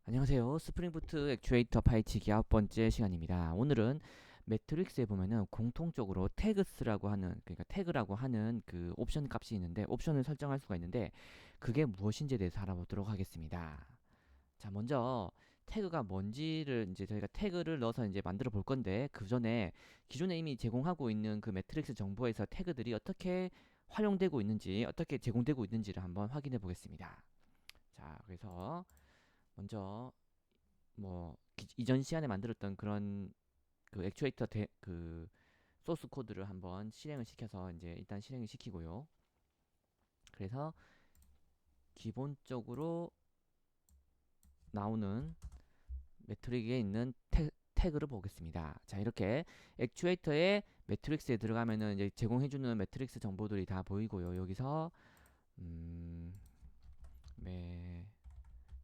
안녕하세요. 스프링부트 액추에이터 파헤치기 9번째 시간입니다. 오늘은 매트릭스에 보면은 공통적으로 태그스라고 하는, 그러니까 태그라고 하는 그 옵션 값이 있는데, 옵션을 설정할 수가 있는데, 그게 무엇인지에 대해서 알아보도록 하겠습니다. 자, 먼저 태그가 뭔지를 이제 저희가 태그를 넣어서 이제 만들어 볼 건데, 그 전에 기존에 이미 제공하고 있는 그 매트릭스 정보에서 태그들이 어떻게 활용되고 있는지, 어떻게 제공되고 있는지를 한번 확인해 보겠습니다. 자, 그래서 먼저 이전 시간에 만들었던 그런 그 액추에이터 그 소스 코드를 한번 실행을 시켜서 이제 일단 실행을 시키고요. 그래서 기본적으로 나오는 매트릭에 있는 태그를 보겠습니다. 자, 이렇게 액추에이터의 매트릭스에 들어가면은 이제 제공해주는 매트릭스 정보들이 다 보이고요. 여기서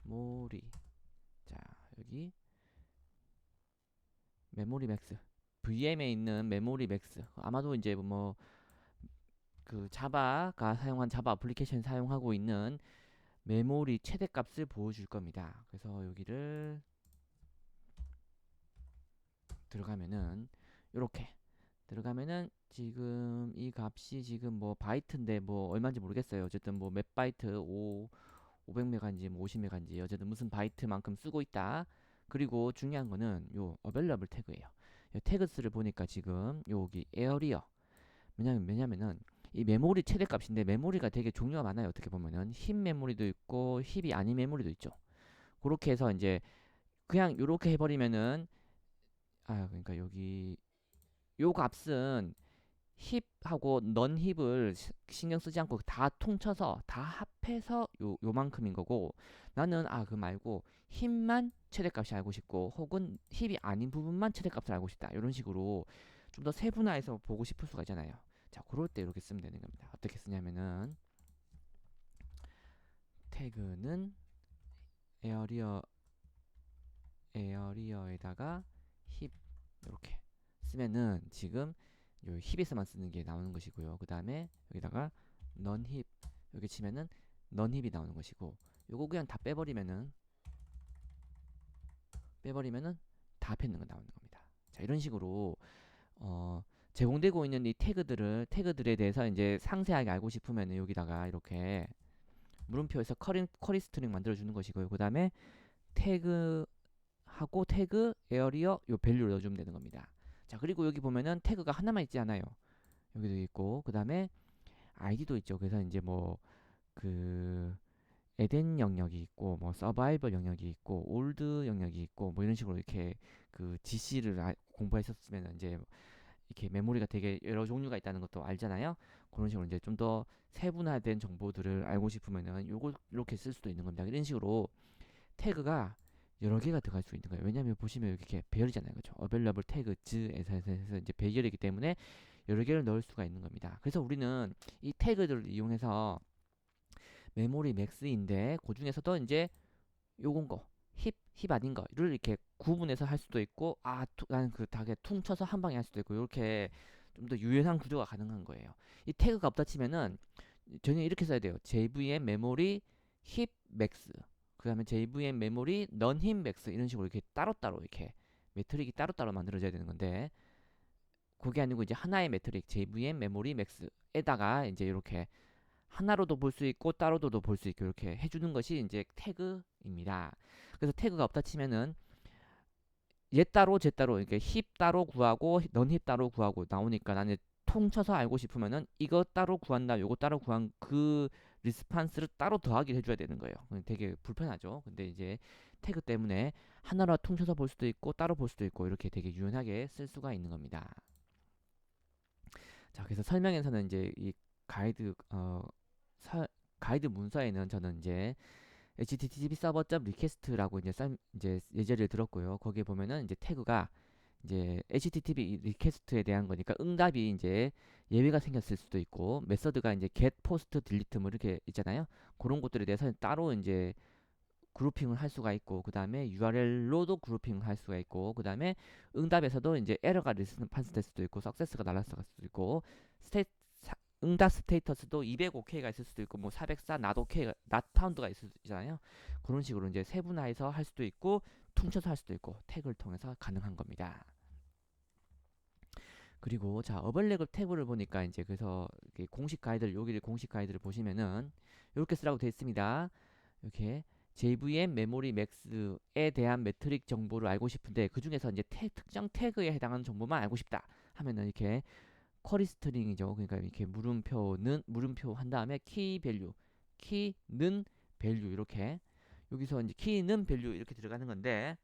메모리, 자, 여기 메모리 맥스, VM에 있는 메모리 맥스, 아마도 이제 뭐 그 자바가 사용한 자바 애플리케이션 사용하고 있는 메모리 최대값을 보여줄 겁니다. 그래서 여기를 들어가면은 이렇게 들어가면은 지금 이 값이 지금 뭐 바이트인데 뭐 얼마인지 모르겠어요. 어쨌든 뭐 몇 바이트 500메가인지 뭐 50메가인지 어쨌든 무슨 바이트만큼 쓰고 있다. 그리고 중요한 거는 요 available 태그예요. 요 태그스를 보니까 지금 여기 에어리어, 왜냐면은 이 메모리 최대값인데 메모리가 되게 종류가 많아요. 어떻게 보면은 힙 메모리도 있고 힙이 아닌 메모리도 있죠. 그렇게 해서 이제 그냥 요렇게 해버리면은 그러니까 여기 요 값은 힙하고 넌 힙을 신경 쓰지 않고 다 통쳐서 다 합해서 요만큼인 거고, 나는 그 말고 힙만 최대값이 알고 싶고 혹은 힙이 아닌 부분만 최대값을 알고 싶다, 이런 식으로 좀 더 세분화해서 보고 싶을 수가 있잖아요. 자, 그럴 때 이렇게 쓰면 되는 겁니다. 어떻게 쓰냐면은 태그는 에어리어 에어리어에다가 힙 이렇게 쓰면은 지금 요 힙에서만 쓰는 게 나오는 것이고요. 그 다음에 여기다가 넌 힙 여기 치면은 넌 힙이 나오는 것이고, 요거 그냥 다 빼버리면은 다 앞에 있는 거 나오는 겁니다. 자, 이런 식으로 어, 제공되고 있는 이 태그들에 대해서 이제 상세하게 알고 싶으면 여기다가 이렇게 물음표에서 커리 스트링 만들어 주는 것이고요. 그 다음에 태그 하고 태그 에어리어 요 밸류를 넣어주면 되는 겁니다. 자, 그리고 여기 보면은 태그가 하나만 있지 않아요. 여기도 있고 그 다음에 아이디도 있죠. 그래서 이제 뭐 그 에덴 영역이 있고 뭐 서바이벌 영역이 있고 올드 영역이 있고 뭐 이런 식으로 이렇게 그 GC를 공부했었으면 이제 이렇게 메모리가 되게 여러 종류가 있다는 것도 알잖아요. 그런 식으로 이제 좀 더 세분화된 정보들을 알고 싶으면은 요걸 이렇게 쓸 수도 있는 겁니다. 이런 식으로 태그가 여러 개가 들어갈 수 있는 거예요. 왜냐하면 보시면 이렇게 배열이잖아요, 그렇죠? available 태그즈에서 해서 이제 배열이기 때문에 여러 개를 넣을 수가 있는 겁니다. 그래서 우리는 이 태그들을 이용해서 메모리 맥스인데 그 중에서도 이제 요건 거 힙 아닌 거를 이렇게 구분해서 할 수도 있고, 나는 그 다게 퉁쳐서 한 방에 할 수도 있고, 이렇게 좀 더 유연한 구조가 가능한 거예요. 이 태그가 없다 치면은 저는 이렇게 써야 돼요. JVM 메모리 힙 맥스, 그 다음에 JVM 메모리 넌 힙 맥스, 이런 식으로 이렇게 따로따로 이렇게 매트릭이 따로따로 만들어져야 되는 건데, 그게 아니고 이제 하나의 매트릭 JVM 메모리 맥스에다가 이제 이렇게 하나로도 볼 수 있고 따로도 볼 수 있고 이렇게 해주는 것이 이제 태그입니다. 그래서 태그가 없다 치면은 얘 따로 쟤 따로 이렇게 힙 따로 구하고 넌 힙 따로 구하고 나오니까, 나는 통쳐서 알고 싶으면은 이거 따로 구한다 요거 따로 구한 그 리스판스를 따로 더하기를 해줘야 되는 거예요. 되게 불편하죠. 근데 이제 태그 때문에 하나로 통쳐서 볼 수도 있고 따로 볼 수도 있고 이렇게 되게 유연하게 쓸 수가 있는 겁니다. 자, 그래서 설명에서는 이제 이 가이드 사, 가이드 문서에는 저는 이제 http 서버 리퀘스트라고 이제 예제를 들었고요. 거기에 보면은 이제 태그가 이제 http 리퀘스트에 대한 거니까 응답이 이제 예외가 생겼을 수도 있고, 메서드가 이제 get, post, delete 뭐 이렇게 있잖아요. 그런 것들에 대해서 따로 이제 그룹핑을 할 수가 있고, 그 다음에 URL로도 그룹핑을 할 수가 있고, 그 다음에 응답에서도 이제 에러가 리스판스 될 수도 있고, 석세스가 날아갈 수도 있고, 스테 응답 스테이터스도 205K가 있을 수도 있고 뭐 404 not OK not found가 있을 수 있잖아요. 그런 식으로 이제 세분화해서 할 수도 있고 퉁쳐서 할 수도 있고 태그를 통해서 가능한 겁니다. 그리고 자 어벌레그 태그를 보니까 이제 그래서 공식 가이드를 여기를 공식 가이드를 보시면은 이렇게 쓰라고 되어 있습니다. 이렇게 JVM 메모리 맥스에 대한 매트릭 정보를 알고 싶은데 그 중에서 이제 특정 태그에 해당하는 정보만 알고 싶다 하면은 이렇게 쿼리 스트링이죠. 그러니까 이렇게 물음표 한 다음에 키 밸류 키는 밸류 이렇게 여기서 이제 키는 밸류 이렇게 들어가는 건데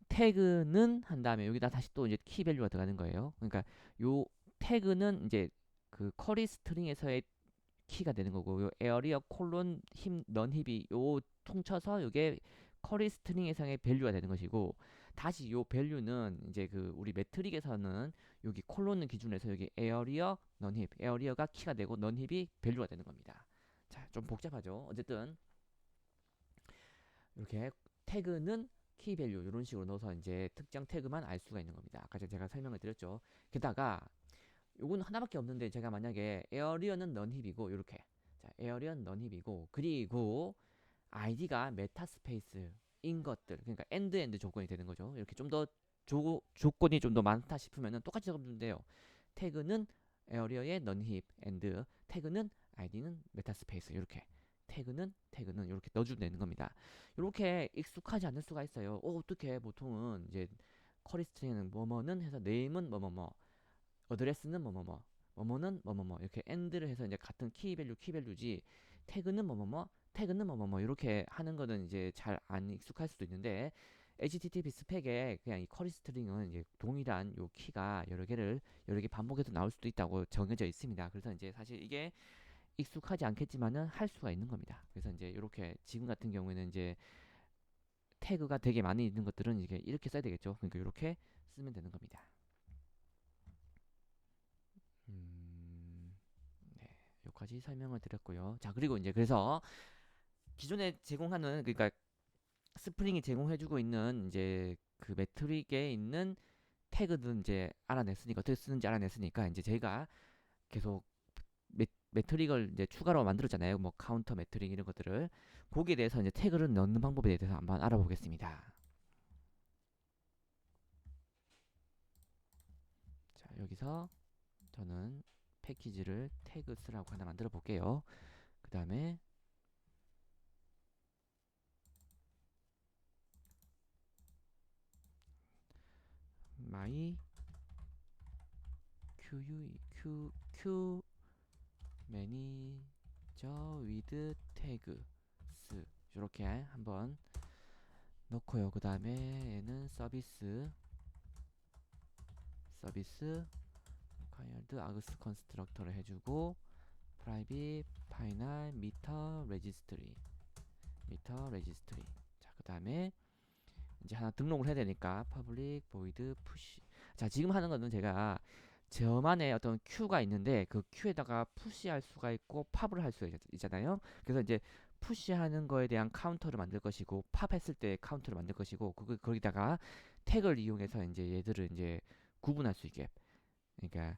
태그는 한 다음에 여기다 다시 또 이제 키 밸류가 들어가는 거예요. 그러니까 요 태그는 이제 그 쿼리 스트링에서의 키가 되는 거고 요 에어리어 콜론 힘 넌힙이 요 통쳐서 요게 쿼리 스트링에서의 밸류가 되는 것이고 다시 요 밸류는 이제 그 우리 매트릭에서는 여기 콜론을 기준으로 해서 여기 에어리어 넌힙 에어리어가 키가 되고 넌힙이 밸류가 되는 겁니다. 자, 좀 복잡하죠. 어쨌든 이렇게 태그는 키 밸류 이런 식으로 넣어서 이제 특정 태그만 알 수가 있는 겁니다. 아까 제가 설명을 드렸죠. 게다가 요건 하나밖에 없는데 제가 만약에 에어리어는 넌힙이고 이렇게 자 에어리어는 넌힙이고 그리고 아이디가 메타스페이스인 것들 그러니까 엔드엔드 조건이 되는 거죠. 이렇게 좀 더 조건이 좀 더 많다 싶으면은 똑같이 적으면 돼요. 태그는 에어리어의 넌힙 엔드 태그는 아이디는 메타스페이스 이렇게 태그는 이렇게 넣어주면 되는 겁니다. 이렇게 익숙하지 않을 수가 있어요. 어떻게 보통은 이제 커리 스트링은 뭐뭐는 해서 네임은 뭐뭐뭐 어드레스는 뭐뭐뭐 뭐뭐는 뭐뭐뭐 이렇게 엔드를 해서 이제 같은 키 밸류지 태그는 뭐뭐뭐 태그는 뭐뭐뭐 이렇게 하는 거는 이제 잘 안 익숙할 수도 있는데 HTTP 스펙에 그냥 이 커리 스트링은 이제 동일한 요 키가 여러 개 반복해서 나올 수도 있다고 정해져 있습니다. 그래서 이제 사실 이게 익숙하지 않겠지만은 할 수가 있는 겁니다. 그래서 이제 이렇게 지금 같은 경우에는 이제 태그가 되게 많이 있는 것들은 이게 이렇게 써야 되겠죠. 그러니까 이렇게 쓰면 되는 겁니다. 네, 여기까지 설명을 드렸고요. 자, 그리고 이제 그래서 기존에 제공하는 그러니까 스프링이 제공해주고 있는 이제 그 매트릭에 있는 태그든 이제 알아냈으니까 어떻게 쓰는지 알아냈으니까 이제 제가 계속 매트릭을 이제 추가로 만들었잖아요. 뭐 카운터 매트릭 이런 것들을 거기에 대해서 이제 태그를 넣는 방법에 대해서 한번 알아보겠습니다. 자, 여기서 저는 패키지를 태그스라고 하나 만들어 볼게요. 그 다음에 my q 매니저 with tags 이렇게 한번 넣고요. 그 다음에 얘는 서비스 required args constructor를 해주고 private final meter registry 자, 그 다음에 이제 하나 등록을 해야 되니까 public void push 자, 지금 하는 거는 제가 저만의 어떤 큐가 있는데 그 큐에다가 푸시할 수가 있고 팝을 할 수가 있잖아요. 그래서 이제 푸시하는 거에 대한 카운터를 만들 것이고 팝했을 때 카운터를 만들 것이고 거기다가 태그를 이용해서 이제 얘들을 이제 구분할 수 있게 그러니까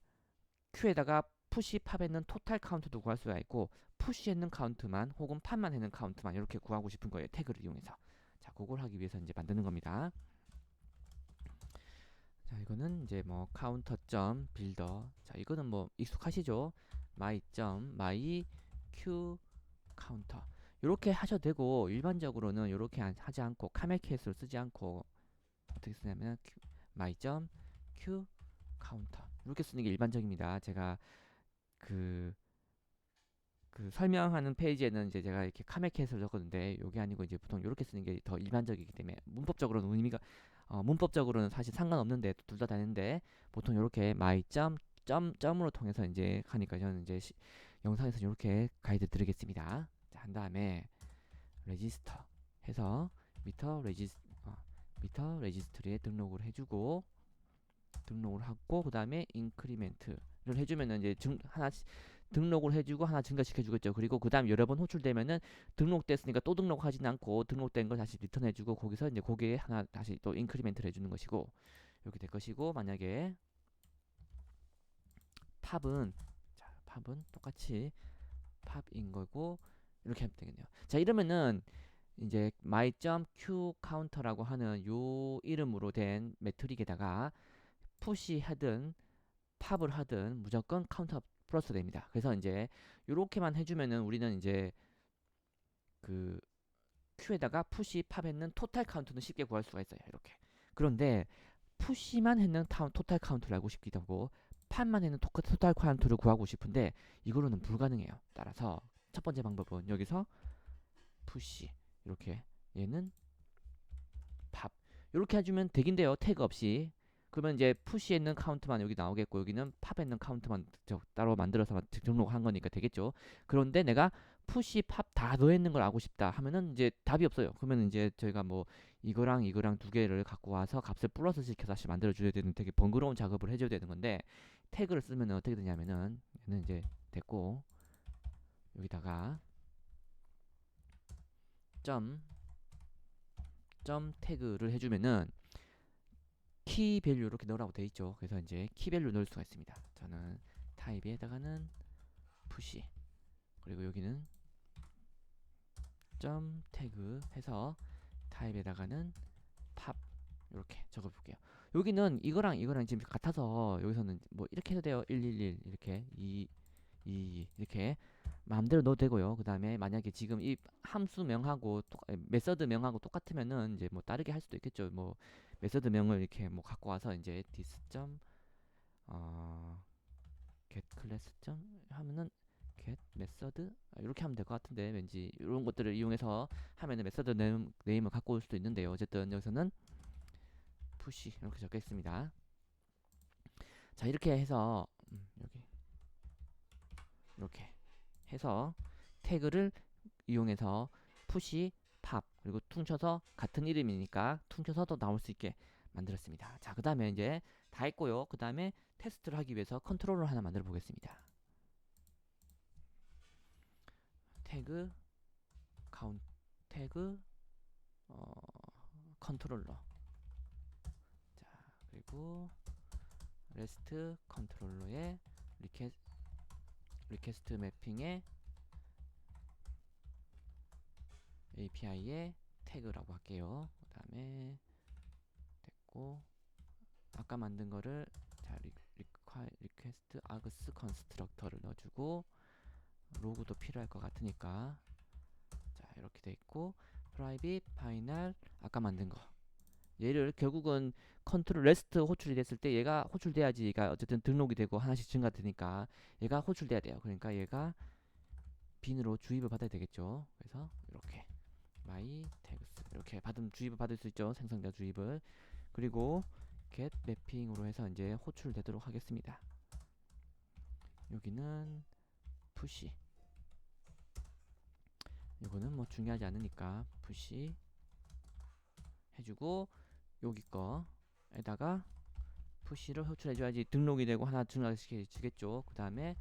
큐에다가 푸시 팝했는 토탈 카운트도 구할 수가 있고 푸시했는 카운트만 혹은 팝만 했는 카운트만 이렇게 구하고 싶은 거예요. 태그를 이용해서 자 그걸 하기 위해서 이제 만드는 겁니다. 자 이거는 이제 뭐 카운터 점 빌더 자 이거는 뭐 익숙하시죠 my q 카운터 이렇게 하셔도 되고 일반적으로는 이렇게 하지 않고 카멜 케이스로 쓰지 않고 어떻게 쓰냐면 my q 카운터 이렇게 쓰는 게 일반적입니다. 제가 그 설명하는 페이지에는 이제 제가 이렇게 카멜 케이스를 적었는데 이게 아니고 이제 보통 이렇게 쓰는 게 더 일반적이기 때문에 문법적으로는 의미가 문법적으로는 사실 상관없는데 둘 다 다른데 보통 이렇게 my 점으로 통해서 이제 하니까 저는 이제 영상에서 이렇게 가이드 드리겠습니다. 자, 한 다음에 레지스터 해서 미터 레지스트리에 등록을 해주고 등록을 하고 그 다음에 인크리멘트를 해주면은 이제 하나씩 등록을 해주고 하나 증가시켜주겠죠. 그리고 그 다음 여러 번 호출되면은 등록됐으니까 또 등록하진 않고 등록된 걸 다시 리턴해주고 거기서 이제 거기에 하나 다시 또 인크리멘트를 해주는 것이고 이렇게 될 것이고 만약에 팝은 자 팝은 똑같이 팝인 거고 이렇게 하면 되겠네요. 자, 이러면은 이제 my.qcounter라고 하는 요 이름으로 된 매트릭에다가 푸시 하든 팝을 하든 무조건 카운터 플러스 됩니다. 그래서 이제 요렇게만 해주면은 우리는 이제 그 Q에다가 푸시 팝 했는 토탈 카운트는 쉽게 구할 수가 있어요. 이렇게. 그런데 푸시만 했는 토탈 카운트를 알고 싶기도 하고 팝만 했는 토탈 카운트를 구하고 싶은데 이거로는 불가능해요. 따라서 첫 번째 방법은 여기서 푸시 이렇게 얘는 팝 이렇게 해주면 되긴데요. 태그 없이. 그러면 이제 푸시에 있는 카운트만 여기 나오겠고 여기는 팝에 있는 카운트만 따로 만들어서 등록한 거니까 되겠죠. 그런데 내가 푸시 팝 다 더했는 걸 알고 싶다 하면은 이제 답이 없어요. 그러면 이제 저희가 뭐 이거랑 이거랑 두 개를 갖고 와서 값을 플러스 시켜서 다시 만들어 줘야 되는 되게 번거로운 작업을 해줘야 되는 건데 태그를 쓰면 어떻게 되냐면은 얘는 이제 됐고 여기다가 점 태그를 해주면은 키 밸류 이렇게 넣으라고 돼 있죠. 그래서 이제 키 밸류 넣을 수가 있습니다. 저는 타입에다가는 푸시 그리고 여기는 점 태그 해서 타입에다가는 팝 이렇게 적어 볼게요. 여기는 이거랑 지금 같아서 여기서는 뭐 이렇게 해도 돼요. 111 이렇게 2 이렇게 마음대로 넣어도 되고요. 그 다음에 만약에 지금 이 함수명하고 메서드명하고 똑같으면은 이제 뭐 다르게 할 수도 있겠죠. 뭐 메서드명을 이렇게 뭐 갖고 와서 이제 this get class 하면은 get method 이렇게 하면 될 것 같은데 왠지 이런 것들을 이용해서 하면은 메서드 네임을 갖고 올 수도 있는데요. 어쨌든 여기서는 push 이렇게 적혀 있습니다. 자, 이렇게 해서 여기 이렇게 해서 태그를 이용해서 푸시 팝 그리고 퉁쳐서 같은 이름이니까 퉁쳐서도 나올 수 있게 만들었습니다. 자, 그 다음에 이제 다 했고요. 그 다음에 테스트를 하기 위해서 컨트롤러 하나 만들어 보겠습니다. 태그 태그 컨트롤러. 자, 그리고 레스트 컨트롤러의 리퀘스트 매핑의 API의 태그라고 할게요. 그 다음에 됐고 아까 만든 거를 자 리퀘스트 아그스 컨스트럭터를 넣어주고 로그도 필요할 것 같으니까 자 이렇게 돼 있고 프라이빗 파이널 아까 만든 거 얘를 결국은 컨트롤 레스트 호출이 됐을 때 얘가 호출돼야지 얘가 어쨌든 등록이 되고 하나씩 증가되니까 얘가 호출돼야 돼요. 그러니까 얘가 빈으로 주입을 받아야 되겠죠. 그래서 이렇게 my tags 이렇게 주입을 받을 수 있죠. 생성자 주입을. 그리고 get 매핑으로 해서 이제 호출되도록 하겠습니다. 여기는 push 이거는 뭐 중요하지 않으니까 push 해주고 여기 거에다가 push를 호출해줘야지 등록이 되고 하나 증가시켜주겠죠. 그 다음에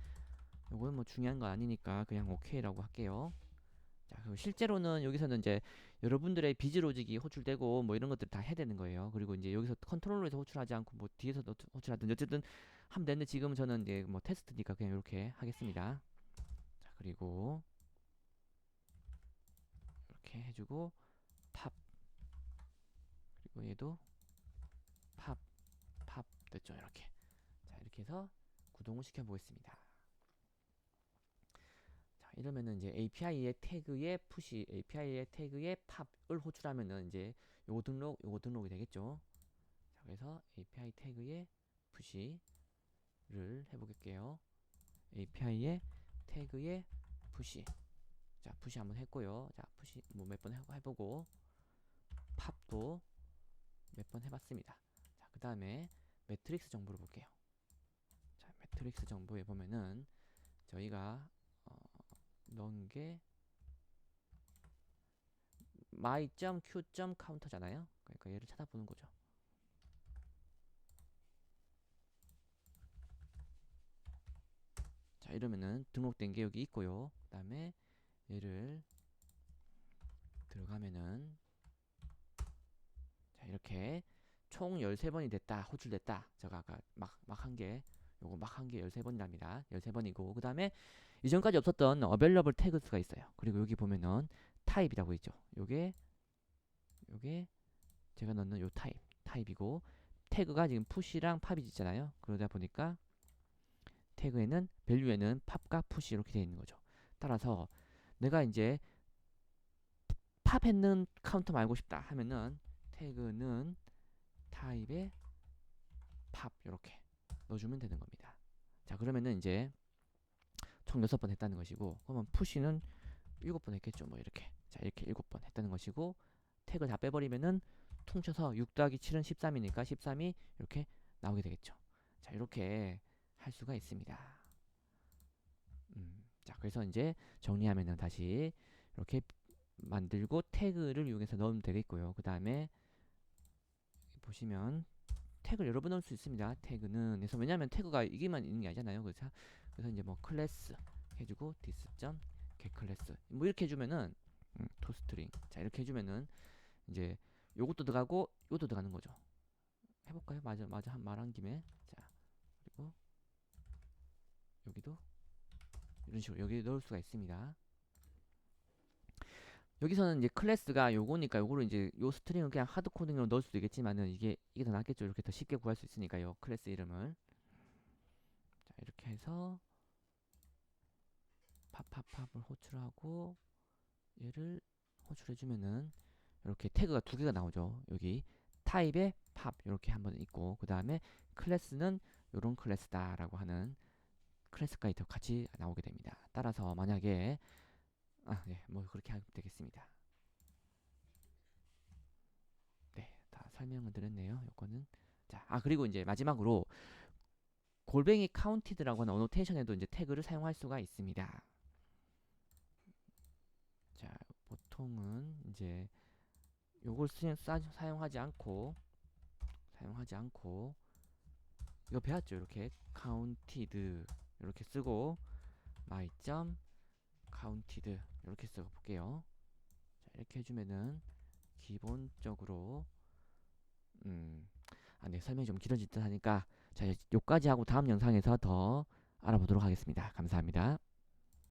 이거는 뭐 중요한 거 아니니까 그냥 OK라고 할게요. 자, 그리고 실제로는 여기서는 이제 여러분들의 비즈 로직이 호출되고 뭐 이런 것들 다 해야 되는 거예요. 그리고 이제 여기서 컨트롤러에서 호출하지 않고 뭐 뒤에서 호출하든 어쨌든 하면 되는데 지금 저는 이제 뭐 테스트니까 그냥 이렇게 하겠습니다. 자, 그리고 이렇게 해주고 팝 그리고 얘도 팝 됐죠. 이렇게 자 이렇게 해서 구동을 시켜 보겠습니다. 자 이러면은 이제 API의 태그의 푸시 API의 태그의 팝을 호출하면은 이제 요거 등록이 되겠죠. 자 그래서 API 태그의 푸시를 해보겠게요. API의 태그의 푸시 자 푸시 한번 했고요. 자 푸시 뭐 몇 번 해보고 팝도 몇 번 해봤습니다. 자 그 다음에 매트릭스 정보를 볼게요. 자 매트릭스 정보에 보면은 저희가 넣은 게 my.q.counter잖아요. 그러니까 얘를 찾아보는 거죠. 자 이러면은 등록된 게 여기 있고요. 그 다음에 얘를 들어가면은 자 이렇게 총 13번이 됐다 호출됐다 제가 아까 막 한 게 요거 막 한 게 13번이랍니다. 13번이고, 그 다음에 이전까지 없었던 available tags가 있어요. 그리고 여기 보면은 타입이라고 있죠. 요게 제가 넣는 요 타입이고, 태그가 지금 push랑 팝이 있잖아요. 그러다 보니까 태그에는 밸류에는 팝과 push 이렇게 되어 있는 거죠. 따라서 내가 이제 팝 했는 카운터 알고 싶다 하면은 태그는 타입에 팝 이렇게 넣어주면 되는 겁니다. 자, 그러면은 이제 총 6번 했다는 것이고, 그러면 푸시는 7번 했겠죠. 뭐 이렇게. 자, 이렇게 7번 했다는 것이고, 태그 다 빼버리면은 통쳐서 6 더하기 7은 13이니까 13이 이렇게 나오게 되겠죠. 자, 이렇게 할 수가 있습니다. 자, 그래서 이제 정리하면은 다시 이렇게 만들고 태그를 이용해서 넣으면 되겠고요. 그 다음에 보시면 태그를 여러 번 넣을 수 있습니다. 태그는 그래서 왜냐하면 태그가 이게만 있는 게 아니잖아요. 그래서 이제 뭐 클래스 해주고 디스점 get 클래스 뭐 이렇게 해주면은 토스트링 자 이렇게 해주면은 이제 요것도 들어가고 요것도 들어가는 거죠. 해볼까요? 맞아 말한 김에 자 그리고 여기도 이런 식으로 여기 넣을 수가 있습니다. 여기서는 이제 클래스가 요거니까 요거를 이제 요 스트링을 그냥 하드 코딩으로 넣을 수도 있겠지만은 이게 더 낫겠죠. 이렇게 더 쉽게 구할 수 있으니까요. 클래스 이름을 자 이렇게 해서 팝을 호출하고 얘를 호출해주면은 이렇게 태그가 2개가 나오죠. 여기 타입의 팝 이렇게 한번 있고 그 다음에 클래스는 요런 클래스다 라고 하는 클래스까지 더 같이 나오게 됩니다. 따라서 만약에 뭐 그렇게 하면 되겠습니다. 네, 다 설명을 드렸네요. 요거는 자, 그리고 이제 마지막으로 골뱅이 카운티드라고 하는 어노테이션에도 이제 태그를 사용할 수가 있습니다. 자, 보통은 이제 요걸 사용하지 않고 이거 배웠죠. 이렇게 counted 이렇게 쓰고 my.counted 이렇게 써 볼게요. 자, 이렇게 해주면은 기본적으로 네, 설명이 좀 길어질 듯 하니까 자, 여기까지 하고 다음 영상에서 더 알아보도록 하겠습니다. 감사합니다.